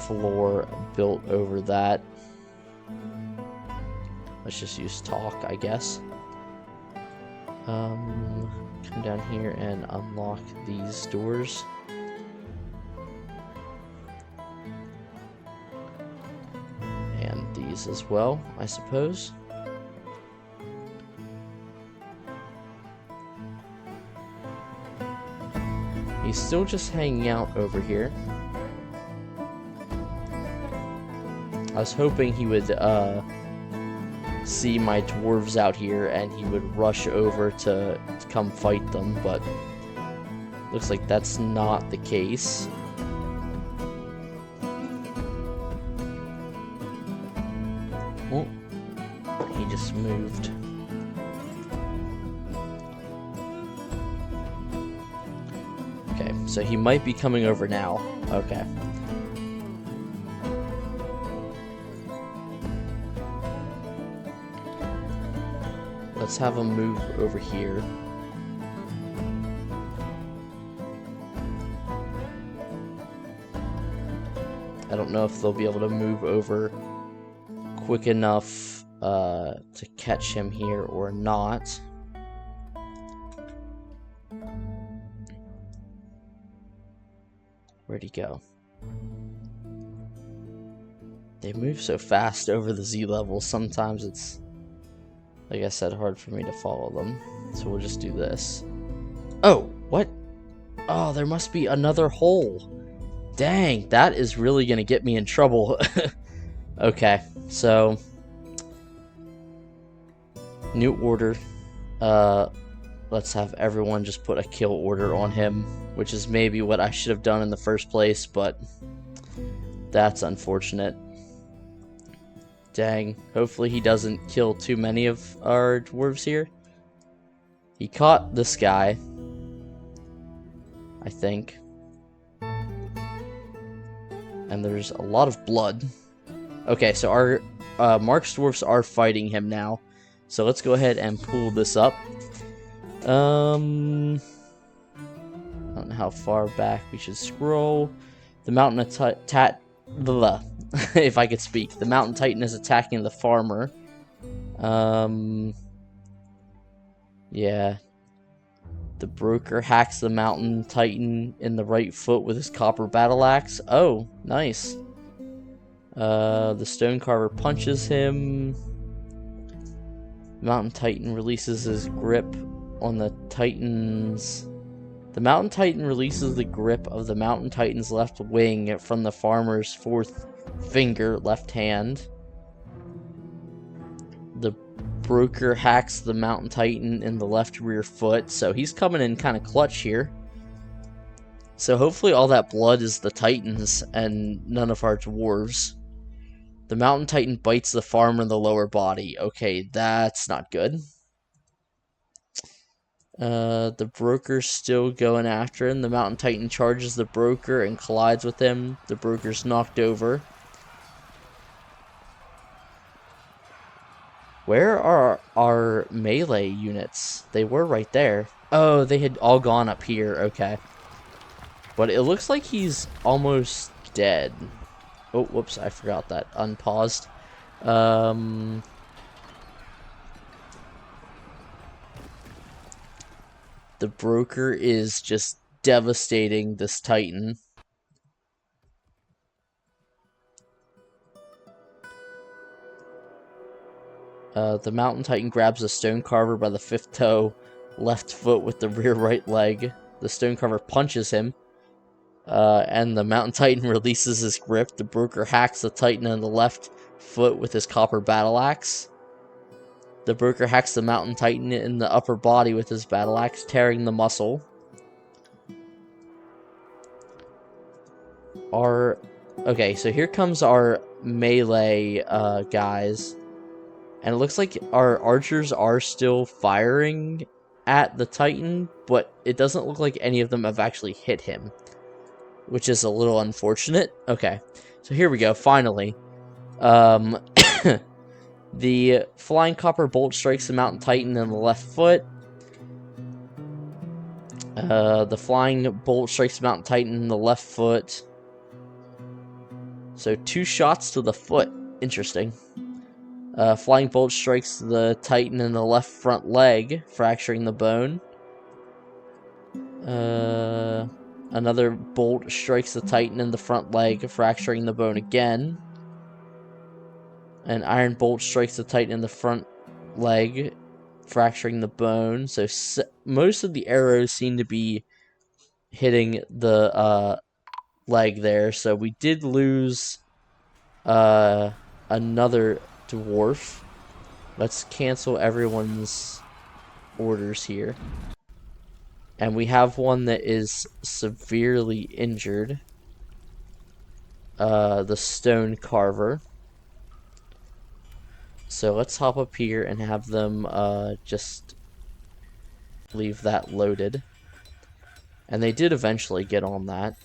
Speaker 1: floor built over that. Let's just use talk, I guess. Come down here and unlock these doors. And these as well, I suppose. He's still just hanging out over here. I was hoping he would see my dwarves out here and he would rush over to come fight them, but looks like that's not the case. Oh, he just moved. Okay, so he might be coming over now. Okay. Let's have him move over here. I don't know if they'll be able to move over quick enough to catch him here or not. Where'd he go? They move so fast over the Z levels, sometimes it's, like I said, hard for me to follow them. So we'll just do this. Oh, what? Oh, there must be another hole. Dang, that is really gonna get me in trouble. Okay, so new order. Let's have everyone just put a kill order on him, which is maybe what I should have done in the first place, but that's unfortunate. Dang, hopefully he doesn't kill too many of our dwarves here. He caught this guy, I think. And there's a lot of blood. Okay, so our Mark's dwarfs are fighting him now. So let's go ahead and pull this up. I don't know how far back we should scroll. The mountain if I could speak. The mountain titan is attacking the farmer. Yeah. The broker hacks the mountain titan in the right foot with his copper battle axe. Oh, nice. The stone carver punches him. Mountain titan releases his grip on the titan's... The mountain titan releases the grip of the mountain titan's left wing from the farmer's fourth finger, left hand. The broker hacks the mountain titan in the left rear foot, so he's coming in kind of clutch here. So hopefully all that blood is the titans and none of our dwarves. The mountain titan bites the farmer in the lower body. Okay, that's not good. The broker's still going after him. The mountain titan charges the broker and collides with him. The broker's knocked over. Where are our melee units? They were right there. Oh, they had all gone up here. Okay. But it looks like he's almost dead. Oh, whoops, I forgot that. Unpaused. The broker is just devastating this titan. The mountain titan grabs the stone carver by the fifth toe, left foot with the rear right leg. The stone carver punches him, and the mountain titan releases his grip. The broker hacks the titan on the left foot with his copper battle axe. The broker hacks the mountain titan in the upper body with his battle axe, tearing the muscle. Okay, so here comes our melee guys. And it looks like our archers are still firing at the titan, but it doesn't look like any of them have actually hit him, which is a little unfortunate. Okay, so here we go, finally. The flying copper bolt strikes the mountain titan in the left foot. The flying bolt strikes the mountain titan in the left foot. So 2 shots to the foot. Interesting. Flying bolt strikes the titan in the left front leg, fracturing the bone. Another bolt strikes the titan in the front leg, fracturing the bone again. An iron bolt strikes the titan in the front leg, fracturing the bone. So most of the arrows seem to be hitting the leg there. So we did lose another dwarf. Let's cancel everyone's orders here. And we have one that is severely injured. The stone carver. So let's hop up here and have them just leave that loaded. And they did eventually get on that.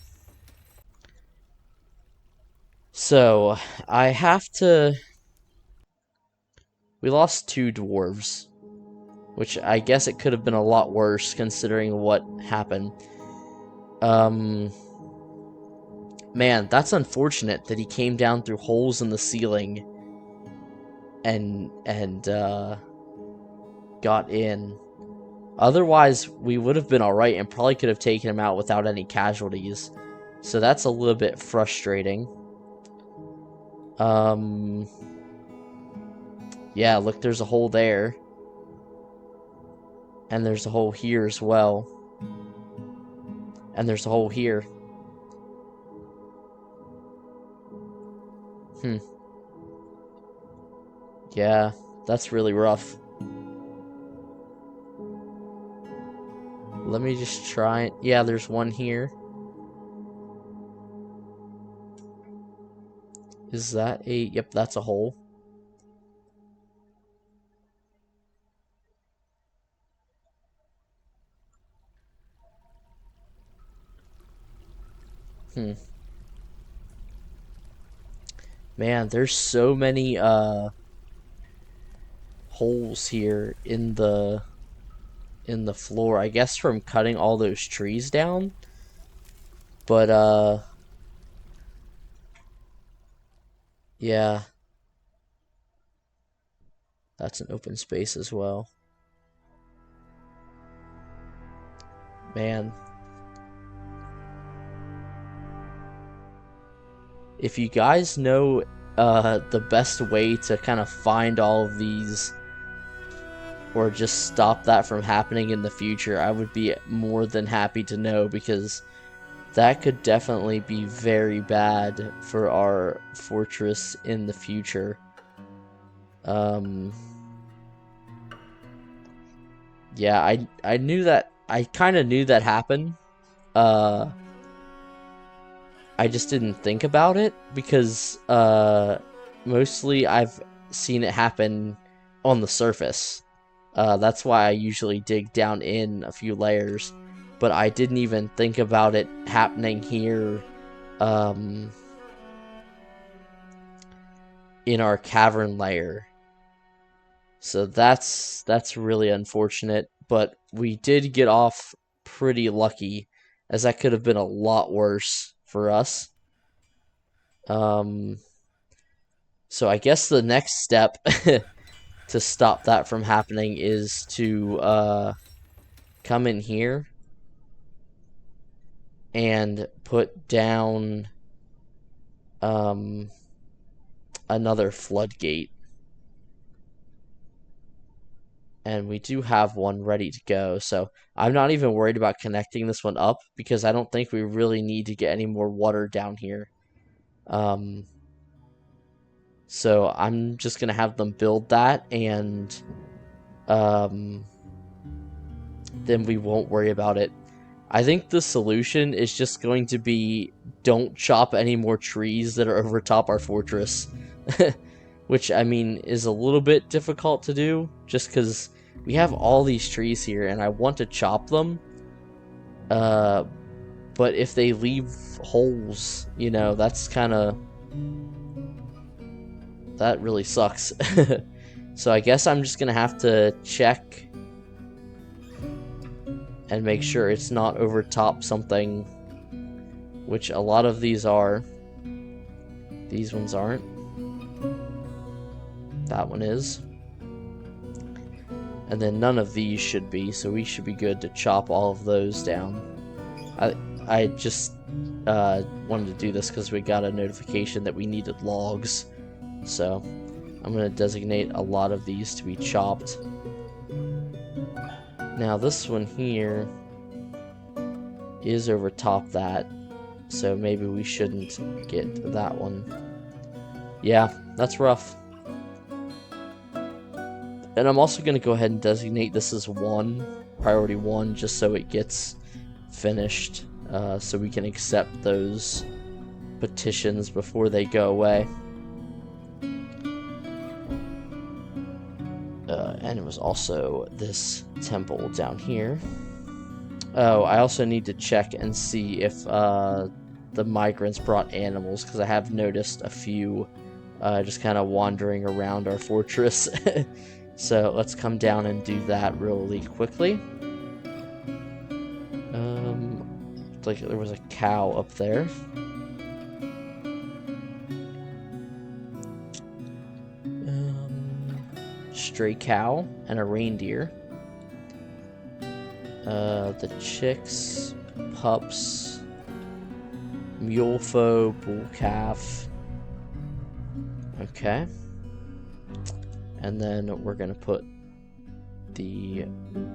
Speaker 1: So I have to... We lost 2 dwarves, which I guess it could have been a lot worse considering what happened. Man, that's unfortunate that he came down through holes in the ceiling and got in. Otherwise, we would have been alright and probably could have taken him out without any casualties. So that's a little bit frustrating. Yeah, look, there's a hole there. And there's a hole here as well. And there's a hole here. Yeah, that's really rough. Let me just try it. Yeah, there's one here. Is that a... Yep, that's a hole. Man, there's so many holes here in the floor. I guess from cutting all those trees down. But yeah, that's an open space as well. Man, if you guys know the best way to kind of find all of these or just stop that from happening in the future, I would be more than happy to know, because that could definitely be very bad for our fortress in the future. Yeah, I knew that. I kind of knew that happened. I just didn't think about it because mostly I've seen it happen on the surface. That's why I usually dig down in a few layers, but I didn't even think about it happening here in our cavern layer. So that's really unfortunate, but we did get off pretty lucky, as that could have been a lot worse for us. So I guess the next step to stop that from happening is to come in here and put down another floodgate. And we do have one ready to go, so I'm not even worried about connecting this one up, because I don't think we really need to get any more water down here. So I'm just gonna have them build that, and then we won't worry about it. I think the solution is just going to be, don't chop any more trees that are over top our fortress. Which, I mean, is a little bit difficult to do, just because we have all these trees here, and I want to chop them. But if they leave holes, you know, that's kind of... that really sucks. So I guess I'm just gonna have to check and make sure it's not over top something, which a lot of these are. These ones aren't. That one is. And then none of these should be, so we should be good to chop all of those down. I just wanted to do this because we got a notification that we needed logs. So I'm going to designate a lot of these to be chopped. Now this one here is over top that, so maybe we shouldn't get that one. Yeah, that's rough. And I'm also going to go ahead and designate this as priority 1, just so it gets finished, so we can accept those petitions before they go away. And it was also this temple down here. Oh, I also need to check and see if the migrants brought animals, because I have noticed a few just kind of wandering around our fortress. So let's come down and do that really quickly. Looked like there was a cow up there. Stray cow and a reindeer. The chicks, pups, Mulefo, bull calf. Okay. And then we're gonna put the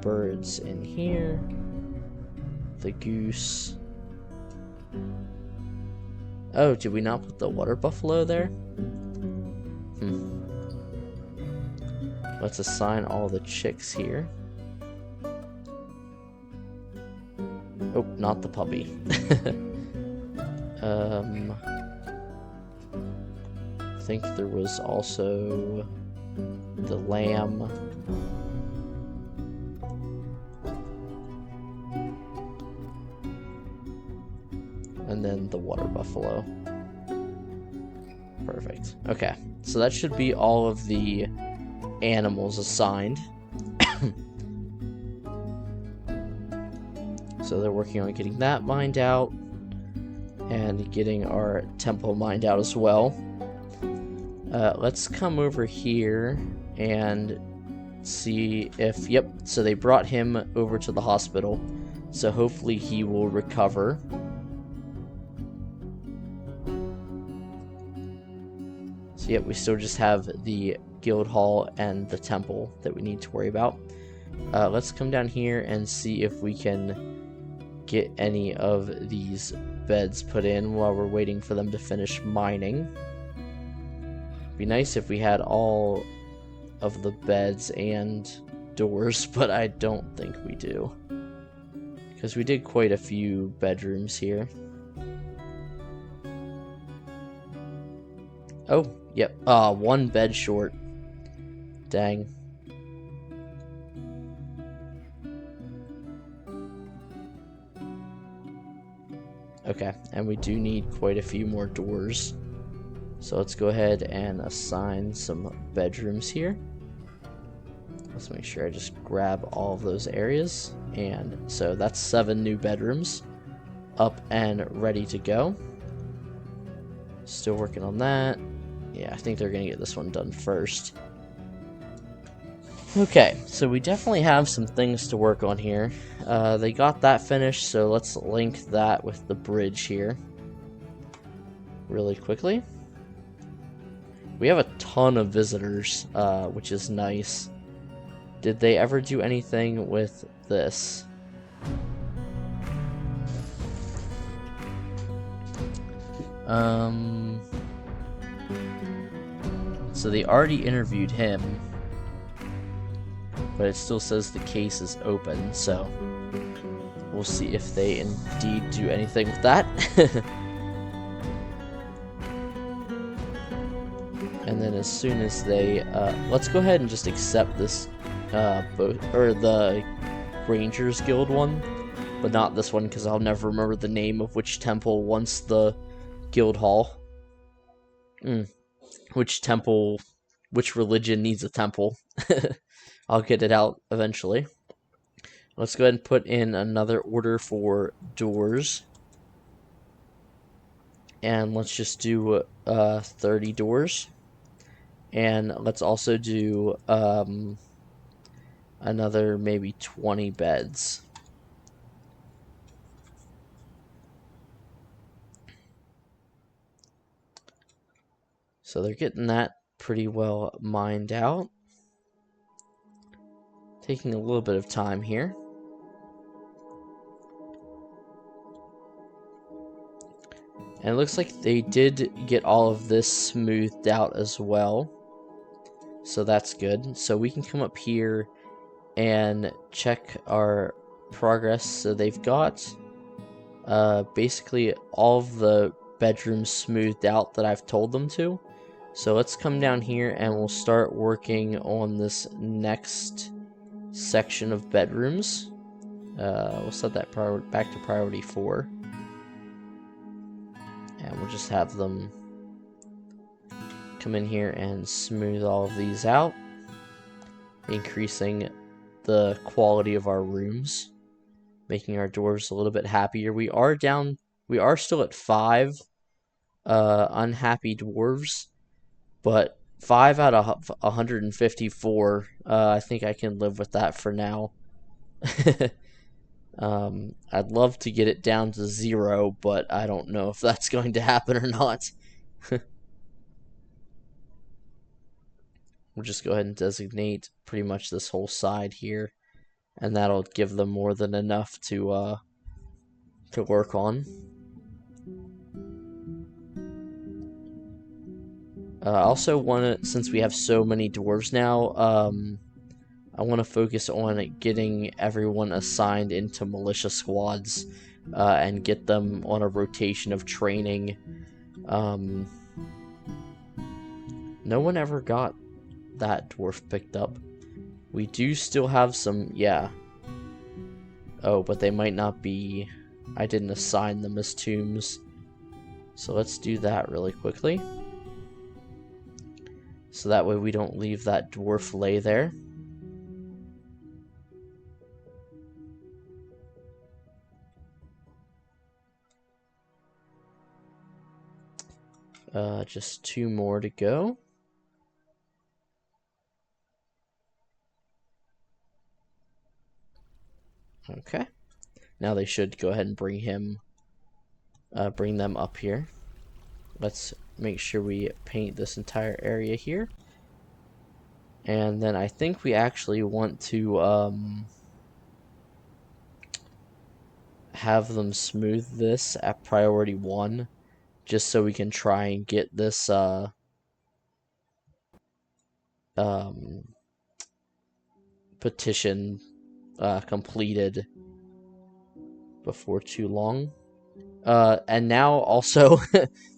Speaker 1: birds in here. The goose. Oh, did we not put the water buffalo there? Let's assign all the chicks here. Oh, not the puppy. I think there was also the lamb. And then the water buffalo. Perfect. Okay, so that should be all of the animals assigned. So they're working on getting that mined out and getting our temple mined out as well. Let's come over here and see if, yep, so they brought him over to the hospital, so hopefully he will recover. So yep, we still just have the guild hall and the temple that we need to worry about. Let's come down here and see if we can get any of these beds put in while we're waiting for them to finish mining. Be nice if we had all of the beds and doors, but I don't think we do, because we did quite a few bedrooms here. Oh, yep, one bed short. Dang. Okay, and we do need quite a few more doors. So let's go ahead and assign some bedrooms here. Let's make sure I just grab all of those areas. And so that's 7 new bedrooms up and ready to go. Still working on that. Yeah, I think they're going to get this one done first. Okay, so we definitely have some things to work on here. They got that finished, so let's link that with the bridge here really quickly. We have a ton of visitors, which is nice. Did they ever do anything with this? So they already interviewed him, but it still says the case is open, so we'll see if they indeed do anything with that. And then as soon as they, let's go ahead and just accept this, the Rangers Guild one, but not this one, because I'll never remember the name of which temple wants the guild hall. Which temple, which religion needs a temple. I'll get it out eventually. Let's go ahead and put in another order for doors. And let's just do 30 doors. And let's also do another maybe 20 beds. So they're getting that pretty well mined out. Taking a little bit of time here. And it looks like they did get all of this smoothed out as well. So that's good. So we can come up here and check our progress. So they've got basically all of the bedrooms smoothed out that I've told them to. So let's come down here and we'll start working on this next section of bedrooms. We'll set that back to priority 4. And we'll just have them come in here and smooth all of these out, increasing the quality of our rooms, making our dwarves a little bit happier. We are still at 5 unhappy dwarves, but 5 out of 154, I think I can live with that for now. I'd love to get it down to 0, but I don't know if that's going to happen or not. We'll just go ahead and designate pretty much this whole side here, and that'll give them more than enough to work on. I also want to, since we have so many dwarves now, I want to focus on getting everyone assigned into militia squads and get them on a rotation of training. No one ever got that dwarf picked up. We do still have some, yeah. Oh, but they might not be, I didn't assign them as tombs. So let's do that really quickly. So that way we don't leave that dwarf lay there. Just 2 more to go. Okay. Now they should go ahead and bring them up here. Let's make sure we paint this entire area here. And then I think we actually want to have them smooth this at priority 1, just so we can try and get this petition completed before too long. And now also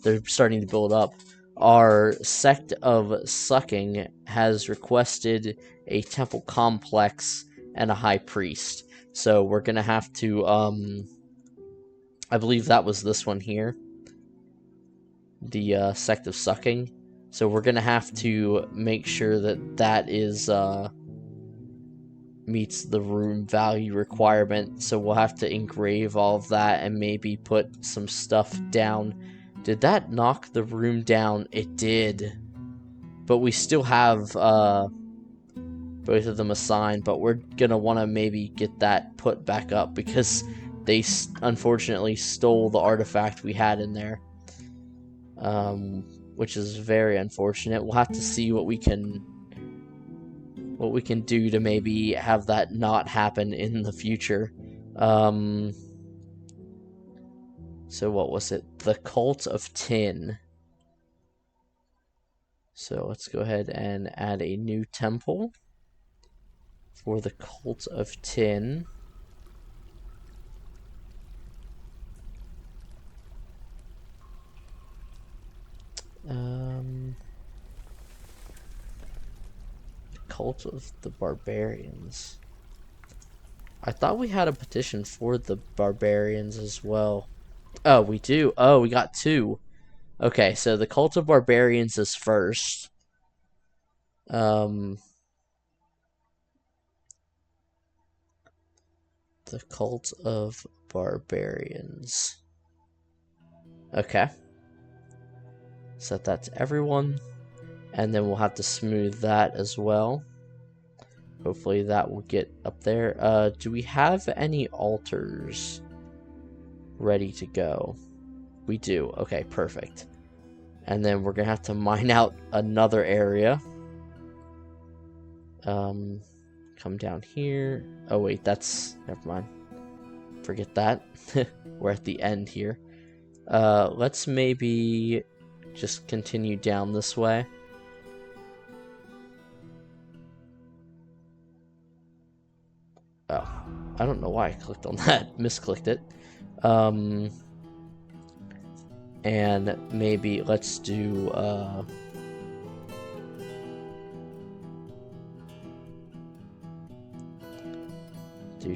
Speaker 1: they're starting to build up. Our sect of sucking has requested a temple complex and a high priest. So we're gonna have to I believe that was this one here, the sect of sucking. So we're gonna have to make sure that that is meets the room value requirement. So we'll have to engrave all of that and maybe put some stuff down. Did that knock the room down? It did. But we still have both of them assigned, but we're gonna want to maybe get that put back up because they unfortunately stole the artifact we had in there, which is very unfortunate. We'll have to see what we can do to maybe have that not happen in the future. So what was it? The Cult of Tin. So let's go ahead and add a new temple for the Cult of Tin. Cult of the Barbarians. I thought we had a petition for the Barbarians as well. Oh, we do. Oh, we got 2. Okay, so the Cult of Barbarians is first. The Cult of Barbarians. Okay. Set that to everyone. And then we'll have to smooth that as well. Hopefully that will get up there. Do we have any altars ready to go? We do. Okay, perfect. And then we're going to have to mine out another area. Come down here. Oh, wait, that's... Never mind. Forget that. We're at the end here. Let's maybe just continue down this way. Oh, I don't know why I clicked on that. Misclicked it. And maybe let's do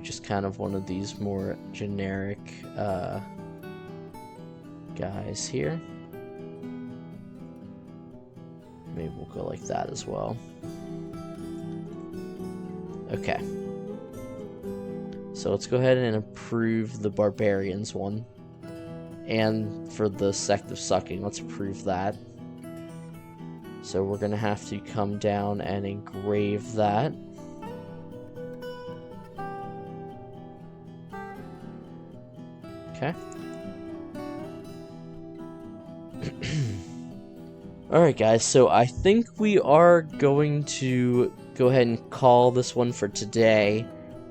Speaker 1: just kind of one of these more generic guys here. Maybe we'll go like that as well. Okay. So let's go ahead and approve the Barbarians one. And for the Sect of Sucking, let's approve that. So we're going to have to come down and engrave that. Okay. Alright guys, so I think we are going to go ahead and call this one for today.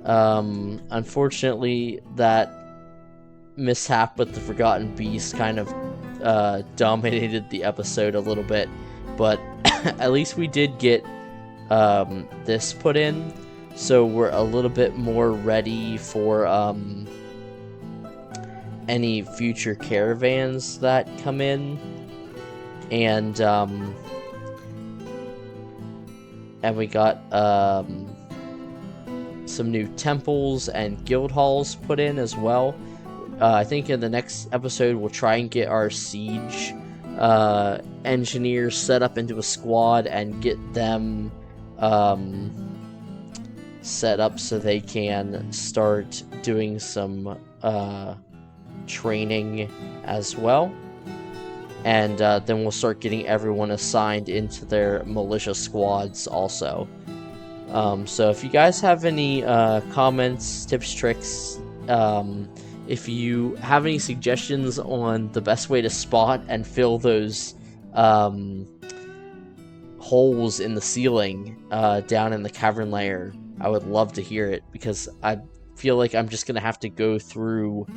Speaker 1: Unfortunately, that mishap with the Forgotten Beast kind of dominated the episode a little bit, but at least we did get this put in, so we're a little bit more ready for any future caravans that come in. And we got some new temples and guild halls put in as well. I think in the next episode we'll try and get our siege engineers set up into a squad and get them set up so they can start doing some training as well. And then we'll start getting everyone assigned into their militia squads also. So if you guys have any comments, tips, tricks, if you have any suggestions on the best way to spot and fill those holes in the ceiling down in the cavern layer, I would love to hear it, because I feel like I'm just going to have to go through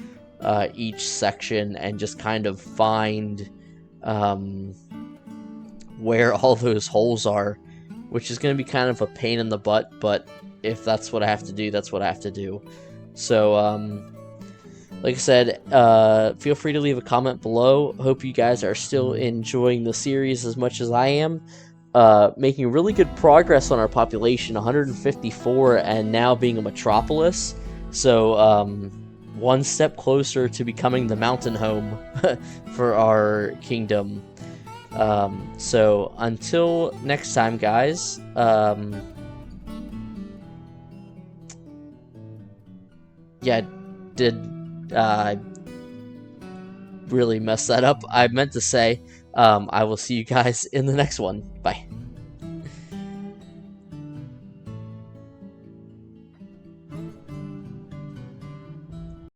Speaker 1: each section and just kind of find where all those holes are, which is going to be kind of a pain in the butt, but if that's what I have to do, that's what I have to do. So, like I said, feel free to leave a comment below. Hope you guys are still enjoying the series as much as I am. Making really good progress on our population, 154, and now being a metropolis. So, one step closer to becoming the mountain home for our kingdom. So until next time, guys, yeah, did I really mess that up? I meant to say, I will see you guys in the next one. Bye.